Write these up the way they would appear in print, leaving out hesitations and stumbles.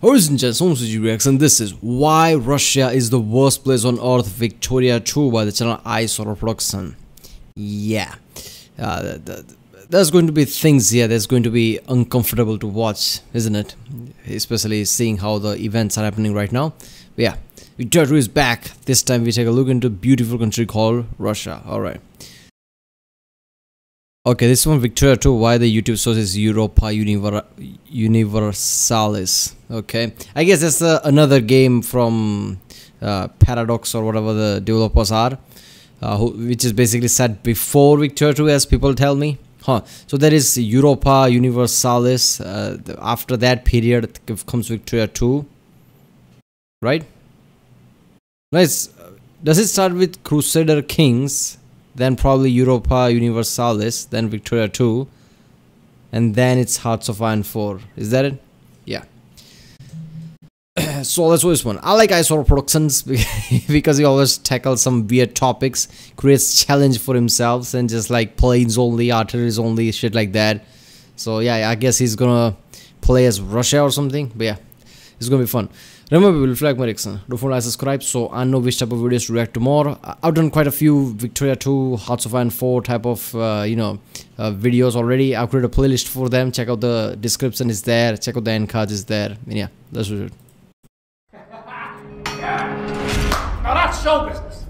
Ladies and gentlemen, and this is Why Russia is the Worst Place on Earth, Victoria 2 by the channel iSorrowproductions. Yeah, there's going to be things here that's going to be uncomfortable to watch, isn't it? Especially seeing how the events are happening right now. But yeah, Victoria 2 is back. This time we take a look into a beautiful country called Russia. Alright. Okay, this one, Victoria 2, why the YouTube source is Europa Universalis. Okay, I guess that's another game from Paradox or whatever the developers are, which is basically set before Victoria 2, as people tell me. So there is Europa Universalis. After that period comes Victoria 2, right? Nice. Does it start with Crusader Kings? Then probably Europa Universalis, then Victoria 2, and then it's Hearts of Iron 4. Is that it? Yeah. So let's do this one. I like iSorrowproductions because he always tackles some weird topics, creates challenge for himself, and just like planes only, artillery only, shit like that. So yeah, I guess he's gonna play as Russia or something. But yeah, it's gonna be fun. Remember, we'll flag my reaction. Don't forget to subscribe so I know which type of videos to react to more. I've done quite a few Victoria 2, Hearts of Iron 4 type of videos already. I've created a playlist for them. Check out the description is there. Check out the end cards is there. And yeah, that's what it. Now that's show business.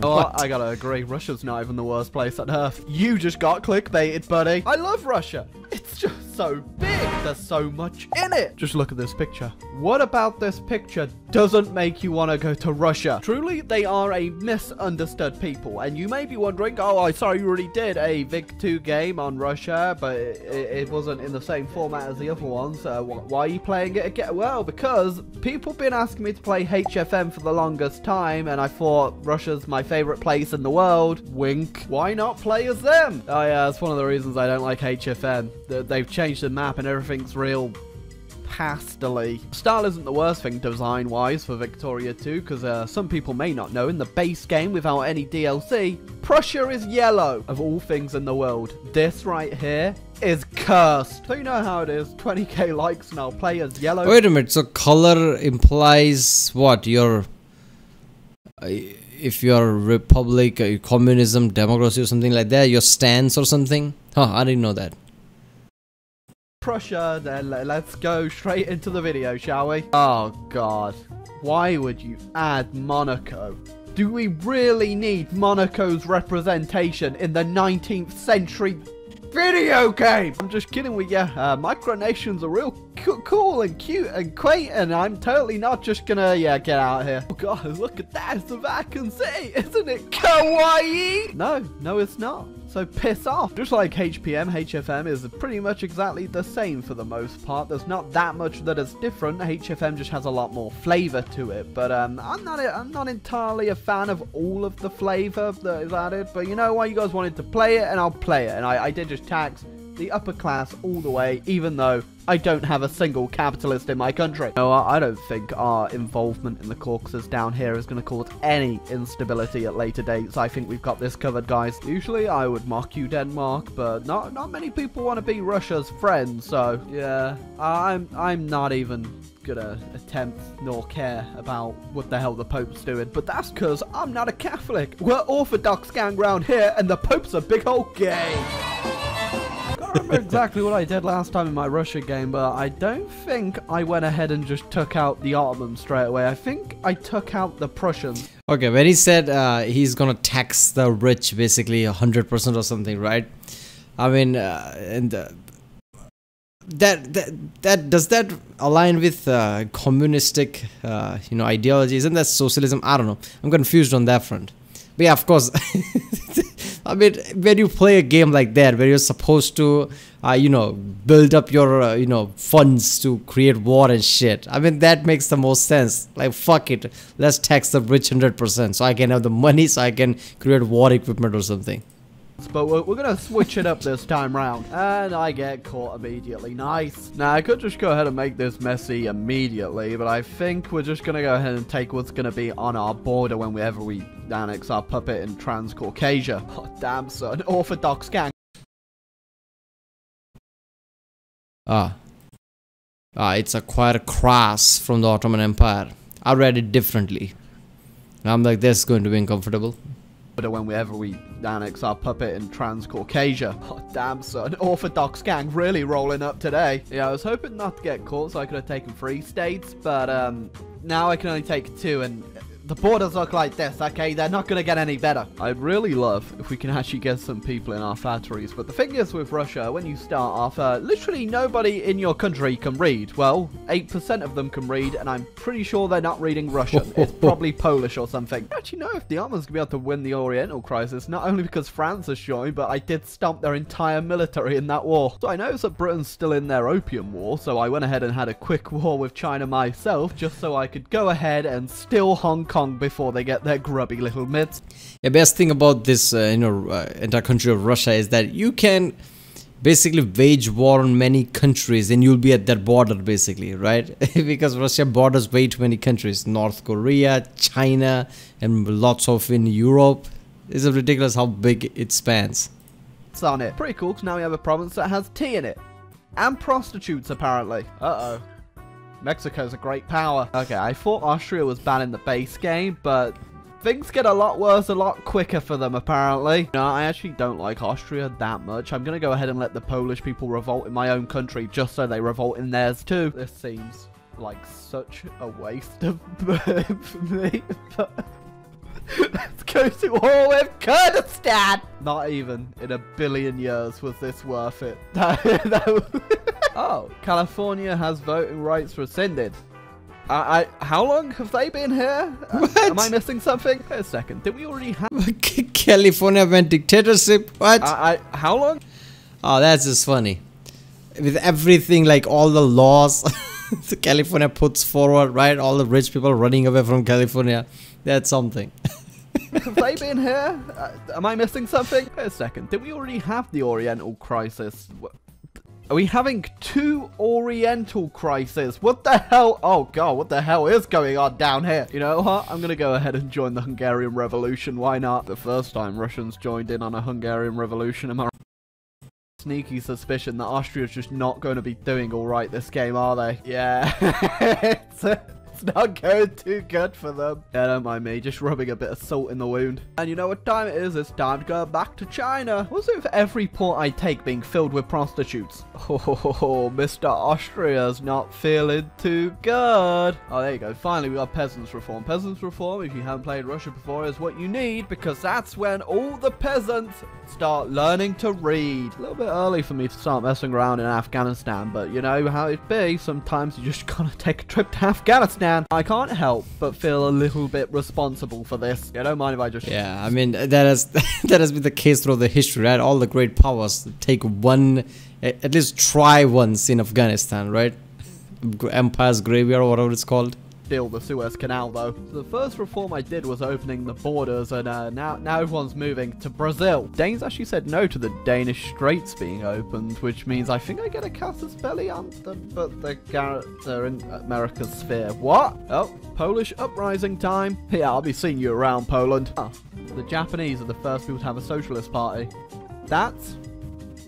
Oh, I gotta agree, Russia's not even the worst place on earth. You just got clickbaited, buddy. I love Russia. It's just so big. There's so much in it. Just look at this picture. What about this picture doesn't make you want to go to Russia? Truly, they are a misunderstood people. And you may be wondering, oh, I saw you already did a Vic 2 game on Russia, but it wasn't in the same format as the other ones. Why are you playing it again? Well, because people been asking me to play HFM for the longest time, and I thought Russia's my favorite place in the world. Wink. Why not play as them? Oh yeah, that's one of the reasons I don't like HFM. They've changed the map and everything's real pastely. Style isn't the worst thing design-wise for Victoria 2, because some people may not know, in the base game without any DLC, Prussia is yellow. Of all things in the world, this right here is cursed. So you know how it is, 20k likes and I'll play as yellow. Wait a minute, so color implies what? If you're republic, communism, democracy or something like that, your stance or something? I didn't know that. Prussia, then let's go straight into the video, shall we? Oh god, why would you add Monaco? Do we really need Monaco's representation in the 19th century video game? I'm just kidding with you. Micronations are real cool and cute and quaint, and I'm totally not just gonna, get out here. Oh god, look at that, it's the Vatican City, isn't it kawaii? No, it's not. So piss off. Just like HFM is pretty much exactly the same for the most part. There's not that much that is different. HFM just has a lot more flavor to it. But I'm not entirely a fan of all of the flavor that is added. But you know what? You guys wanted to play it, and I'll play it. And I did just tax the upper class all the way, even though I don't have a single capitalist in my country. No, I don't think our involvement in the Caucasus down here is going to cause any instability at later dates. I think we've got this covered, guys. Usually I would mock you, Denmark, but not many people want to be Russia's friend, so yeah, I'm not even gonna attempt nor care about what the hell the Pope's doing, but that's because I'm not a Catholic. We're Orthodox gang round here, and the Pope's a big old gay. I don't remember exactly what I did last time in my Russia game, but I don't think I went ahead and just took out the Ottomans straight away. I think I took out the Prussians. Okay, when he said he's gonna tax the rich basically 100% or something, right? I mean, that does that align with communistic ideology? Isn't that socialism? I don't know. I'm confused on that front. But yeah, of course. I mean, when you play a game like that, where you're supposed to, build up your, funds to create war and shit, I mean, that makes the most sense. Like, fuck it. Let's tax the rich 100% so I can have the money so I can create war equipment or something. But we're gonna switch it up this time round, and I get caught immediately. Nice. Now I could just go ahead and make this messy immediately, but I think we're just gonna go ahead and take what's gonna be on our border whenever we annex our puppet in Transcaucasia. Oh damn, son, Orthodox gang. It's acquired Kras from the Ottoman Empire. I read it differently. I'm like, this is going to be uncomfortable. Whenever we annex our puppet in Transcaucasia. Oh, damn, son. Orthodox gang really rolling up today. Yeah, I was hoping not to get caught so I could have taken 3 states, but now I can only take 2, and the borders look like this, okay? They're not going to get any better. I'd really love if we can actually get some people in our factories, but the thing is with Russia, when you start off, literally nobody in your country can read. Well, 8% of them can read, and I'm pretty sure they're not reading Russian. It's probably Polish or something. I actually know if the Ottomans can be able to win the Oriental crisis, not only because France has joined, but I did stomp their entire military in that war. So I noticed that Britain's still in their opium war, so I went ahead and had a quick war with China myself, just so I could go ahead and steal Hong Kong before they get their grubby little mitts. The best thing about this, entire country of Russia is that you can basically wage war on many countries and you'll be at their border basically, right? Because Russia borders way too many countries. North Korea, China, and lots of in Europe. It's ridiculous how big it spans. It's on it. Pretty cool, because now we have a province that has tea in it. And prostitutes, apparently. Uh-oh. Mexico's a great power. Okay, I thought Austria was bad in the base game, but things get a lot worse a lot quicker for them, apparently. No, I actually don't like Austria that much. I'm going to go ahead and let the Polish people revolt in my own country just so they revolt in theirs too. This seems like such a waste of for me. Let's go to war with Kurdistan! Not even in a billion years was this worth it. Oh, California has voting rights rescinded. How long have they been here? What? Am I missing something? Wait a second. Did we already have... California went dictatorship? What? How long? Oh, that's just funny. With everything, like all the laws California puts forward, right? All the rich people running away from California. That's something. Have they been here? Am I missing something? Wait a second. Did we already have the Oriental crisis? Are we having 2 Oriental crises? What the hell? Oh god, what the hell is going on down here? You know what? I'm gonna go ahead and join the Hungarian Revolution. Why not? The first time Russians joined in on a Hungarian Revolution. Am I sneaky suspicion that Austria's just not going to be doing alright this game, are they? Yeah. It's not going too good for them. Yeah, don't mind me, just rubbing a bit of salt in the wound. And you know what time it is? It's time to go back to China. What's it with every port I take being filled with prostitutes? Oh, Mr. Austria's not feeling too good. Oh, there you go. Finally, we got peasants reform. Peasants reform, if you haven't played Russia before, is what you need, because that's when all the peasants start learning to read. A little bit early for me to start messing around in Afghanistan, but you know how it be. Sometimes you just gotta take a trip to Afghanistan. I can't help but feel a little bit responsible for this. Yeah, don't mind if I just... Yeah, I mean, that has been the case throughout the history, right? All the great powers take one, at least try once in Afghanistan, right? Empire's Graveyard or whatever it's called. The Suez Canal, though. So the first reform I did was opening the borders, and now everyone's moving to Brazil. Danes actually said no to the Danish Straits being opened, which means I think I get a casus belli on they're in America's sphere. What? Oh, Polish uprising time. Yeah, I'll be seeing you around, Poland. Oh, the Japanese are the first people to have a socialist party. That's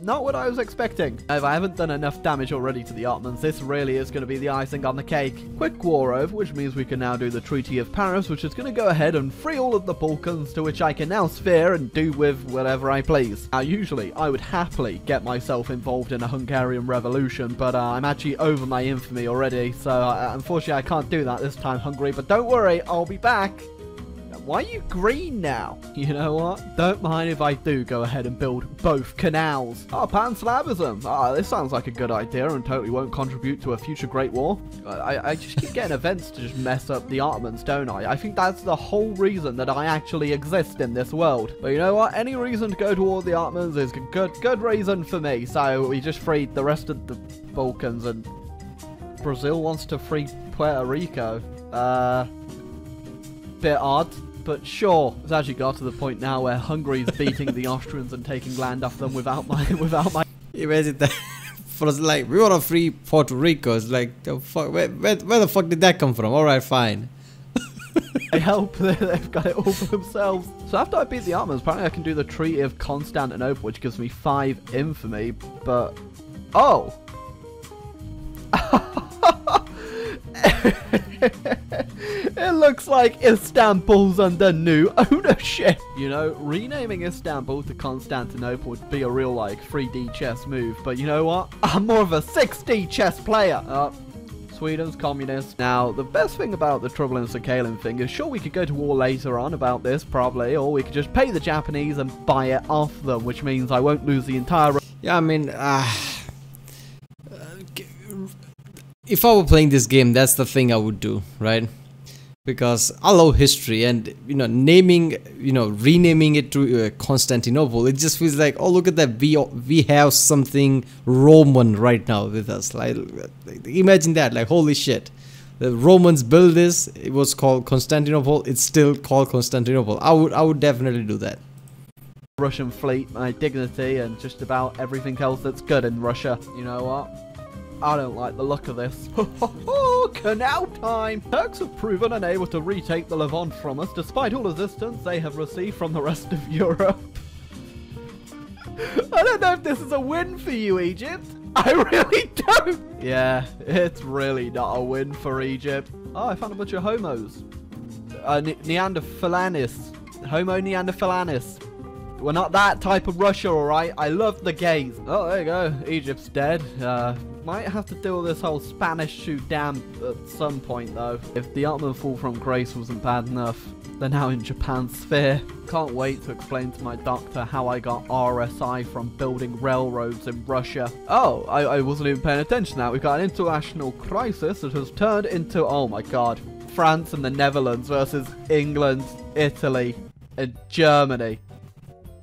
not what I was expecting. If I haven't done enough damage already to the Ottomans, this really is going to be the icing on the cake. Quick war over, which means we can now do the Treaty of Paris, which is going to go ahead and free all of the Balkans, to which I can now sphere and do with whatever I please. Now, usually, I would happily get myself involved in a Hungarian revolution, but I'm actually over my infamy already, so unfortunately I can't do that this time, Hungary, but don't worry, I'll be back. Why are you green now? You know what? Don't mind if I do go ahead and build both canals. Oh, Pan-Slavism. Ah, this sounds like a good idea and totally won't contribute to a future Great War. I just keep getting events to just mess up the Ottomans, don't I? I think that's the whole reason that I actually exist in this world. But you know what? Any reason to go toward the Ottomans is a good reason for me. So we just freed the rest of the Balkans, and Brazil wants to free Puerto Rico. Bit odd. But sure, it's actually got to the point now where Hungary's beating the Austrians and taking land off them without my... Imagine that. For us, like, we want to free Puerto Rico. It's like, the fuck, where the fuck did that come from? Alright, fine. I hope they've got it all for themselves. So after I beat the Ottomans, apparently I can do the Treaty of Constantinople, which gives me 5 infamy, but... Oh! like Istanbul's under new ownership. You know, renaming Istanbul to Constantinople would be a real, like, 3D chess move. But you know what? I'm more of a 6D chess player. Sweden's communist. Now, the best thing about the Trouble in Sakhalin thing is, sure, we could go to war later on about this, probably, or we could just pay the Japanese and buy it off them, which means I won't lose the entire... Yeah, I mean, if I were playing this game, that's the thing I would do, right? Because I love history, and renaming it to Constantinople, it just feels like, oh, look at that, we have something Roman right now with us. Like imagine that, like, holy shit, the Romans built this, it was called Constantinople, it's still called Constantinople. I would definitely do that. Russian fleet, my dignity, and just about everything else that's good in Russia. You know what? I don't like the look of this. Canal time! Turks have proven unable to retake the Levant from us, despite all resistance they have received from the rest of Europe. I don't know if this is a win for you, Egypt. I really don't. Yeah, it's really not a win for Egypt. Oh, I found a bunch of homos. Neanderthalanis. Homo neanderthalanis. We're not that type of Russia, alright? I love the gays. Oh, there you go. Egypt's dead. Might have to deal with this whole Spanish shoot down at some point, though. If the Ottoman fall from grace wasn't bad enough, they're now in Japan's sphere. Can't wait to explain to my doctor how I got RSI from building railroads in Russia. Oh, I wasn't even paying attention to that. We've got an international crisis that has turned into, oh my god, France and the Netherlands versus England, Italy, and Germany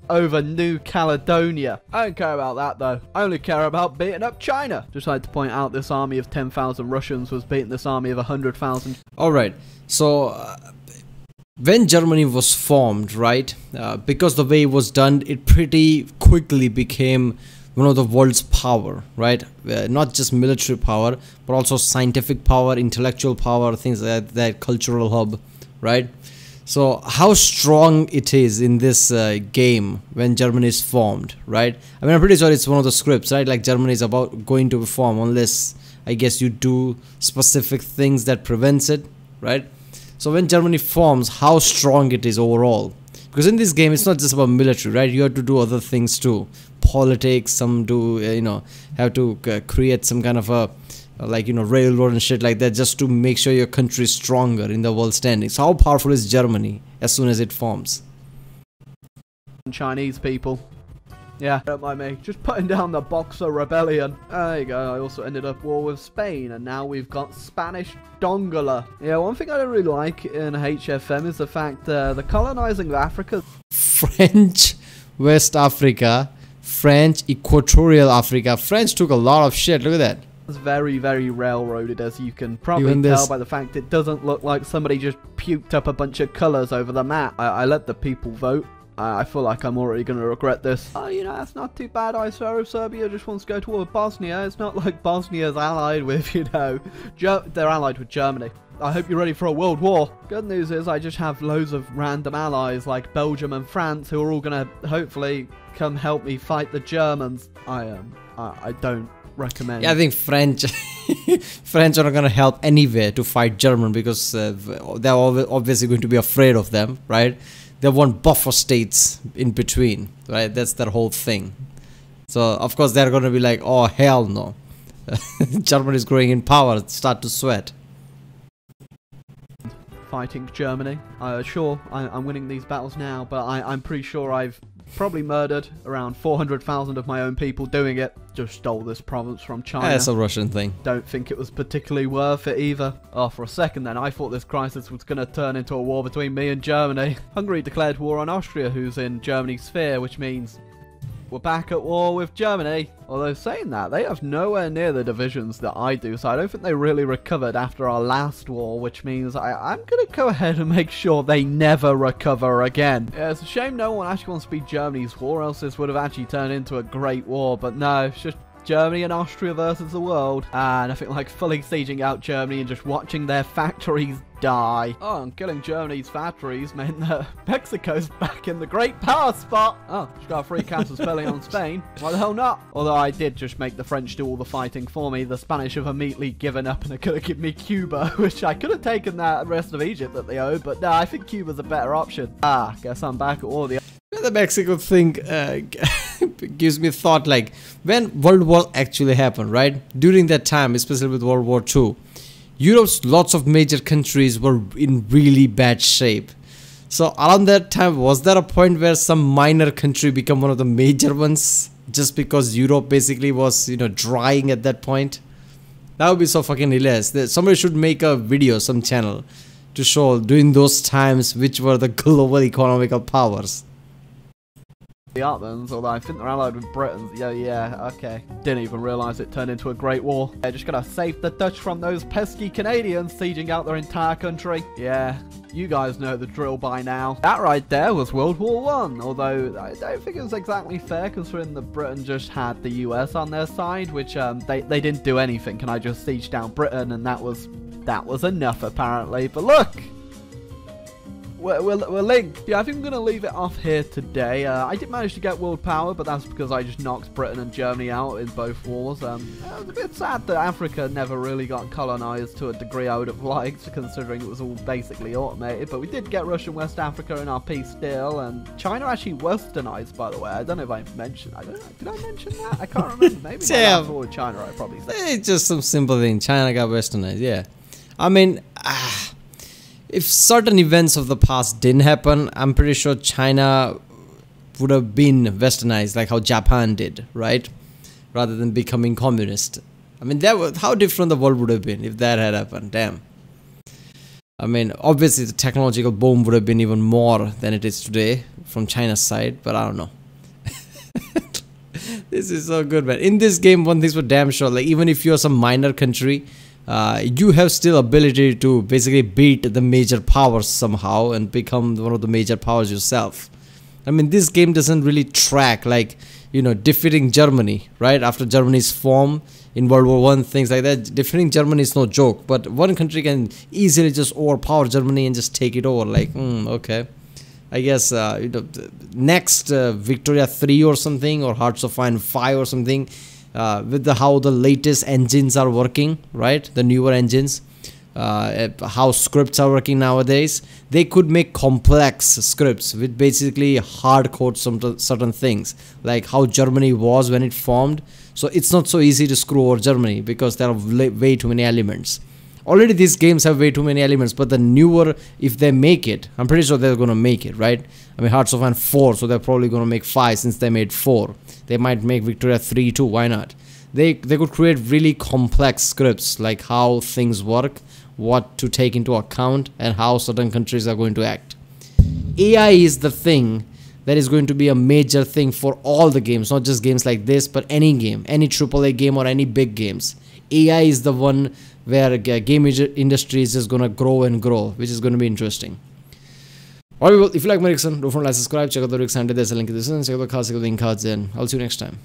over New Caledonia. I don't care about that, though. I only care about beating up China. Just like to point out, this army of 10,000 Russians was beating this army of 100,000. Alright, so when Germany was formed, right, because the way it was done, it pretty quickly became one of the world's power, right? Not just military power, but also scientific power, intellectual power, things like that, cultural hub, right? So how strong it is in this game when Germany is formed, right? I mean, I'm pretty sure it's one of the scripts, right? Like Germany is going to form unless, I guess, you do specific things that prevents it, right? So when Germany forms, how strong it is overall. Because in this game, it's not just about military, right? You have to do other things too. Politics, some do, have to create some kind of a, railroad and shit like that, just to make sure your country is stronger in the world standing. So how powerful is Germany as soon as it forms? Chinese people. Yeah, don't mind me. Just putting down the Boxer Rebellion. There you go. I also ended up war with Spain, and now we've got Spanish Dongola. Yeah, one thing I don't really like in HFM is the fact the colonizing of Africa. French West Africa, French Equatorial Africa. French took a lot of shit. Look at that. It's very, very railroaded, as you can probably tell by the fact it doesn't look like somebody just puked up a bunch of colors over the map. I let the people vote. I feel like I'm already going to regret this. Oh, that's not too bad. Serbia just wants to go to war with Bosnia. It's not like Bosnia's allied with, they're allied with Germany. I hope you're ready for a world war. Good news is I just have loads of random allies like Belgium and France who are all going to hopefully come help me fight the Germans. I don't recommend. Yeah, I think French are not going to help anywhere to fight German because they're obviously going to be afraid of them, right? They want buffer states in between, right? That's their whole thing. So of course they're going to be like, oh hell no. Germany is growing in power, start to sweat. Fighting Germany. Sure, I'm winning these battles now, but I'm pretty sure I've probably murdered around 400,000 of my own people doing it. Just stole this province from China. That's a Russian thing. Don't think it was particularly worth it either. Oh, for a second then, I thought this crisis was going to turn into a war between me and Germany. Hungary declared war on Austria, who's in Germany's sphere, which means we're back at war with Germany. Although saying that, they have nowhere near the divisions that I do, so I don't think they really recovered after our last war, which means I'm going to go ahead and make sure they never recover again. Yeah, it's a shame no one actually wants to be Germany's war, else this would have actually turned into a great war, but no, it's Germany and Austria versus the world. And I think like fully sieging out Germany and just watching their factories die. Oh, and killing Germany's factories meant that Mexico's back in the great power spot. Oh, just got a free counter spelling on Spain. Why the hell not? Although I did just make the French do all the fighting for me. The Spanish have immediately given up and are going to give me Cuba, which I could have taken that rest of Egypt that they owed, but no, I think Cuba's a better option. Ah, guess I'm back at all the... The Mexico thing gives me thought, like, when World War actually happened, right? During that time, especially with World War II, Europe's lots of major countries were in really bad shape. So around that time, was there a point where some minor country become one of the major ones just because Europe basically was, you know, drying at that point? That would be so fucking hilarious. Somebody should make a video, some channel, to show during those times which were the global economical powers. The Ottomans, although I think they're allied with Britain. Yeah, okay. Didn't even realise it turned into a great war. They're just gonna save the Dutch from those pesky Canadians sieging out their entire country. Yeah, you guys know the drill by now. That right there was World War I, although I don't think it was exactly fair considering that Britain just had the US on their side, which they didn't do anything, and I just sieged down Britain, and that was enough apparently. But look! We're linked. Yeah, I think I'm going to leave it off here today. I did manage to get world power, but that's because I just knocked Britain and Germany out in both wars. It was a bit sad that Africa never really got colonized to a degree I would have liked, considering it was all basically automated. But we did get Russia and West Africa in our peace deal, and China actually westernized, by the way. I don't know if I mentioned. I don't know. Did I mention that? I can't remember. Maybe Yeah. before China, I probably said. It's just some simple thing. China got westernized, yeah. I mean, if certain events of the past didn't happen, I'm pretty sure China would have been westernized like how Japan did, right? Rather than becoming communist. I mean, how different the world would have been if that had happened. Damn. I mean, obviously the technological boom would have been even more than it is today from China's side, but I don't know. This is so good, man. In this game, one thing's for damn sure, like even if you're some minor country, you have still ability to basically beat the major powers somehow and become one of the major powers yourself. I mean, this game doesn't really track like, you know, defeating Germany, right? After Germany's form in World War I, things like that. Defeating Germany is no joke, but one country can easily just overpower Germany and just take it over. Like, okay. I guess, you know, next Victoria 3 or something, or Hearts of Iron 5 or something, with how the latest engines are working, right? The newer engines, how scripts are working nowadays, they could make complex scripts with basically hard code some certain things, like how Germany was when it formed. So it's not so easy to screw over Germany because there are way too many elements. Already these games have way too many elements, but the newer, if they make it, I'm pretty sure they're going to make it, right? I mean, Hearts of Iron 4, so they're probably going to make 5 since they made 4. They might make Victoria 3 too, why not? They could create really complex scripts, like how things work, what to take into account, and how certain countries are going to act. AI is the thing that is going to be a major thing for all the games, not just games like this, but any game, any AAA game or any big games. AI is the one where game industry is just going to grow and grow, which is going to be interesting. Alright, well, if you like my reaction, don't forget to like, subscribe, check out the Rick and there's a link in the description, check out the link cards, and I'll see you next time.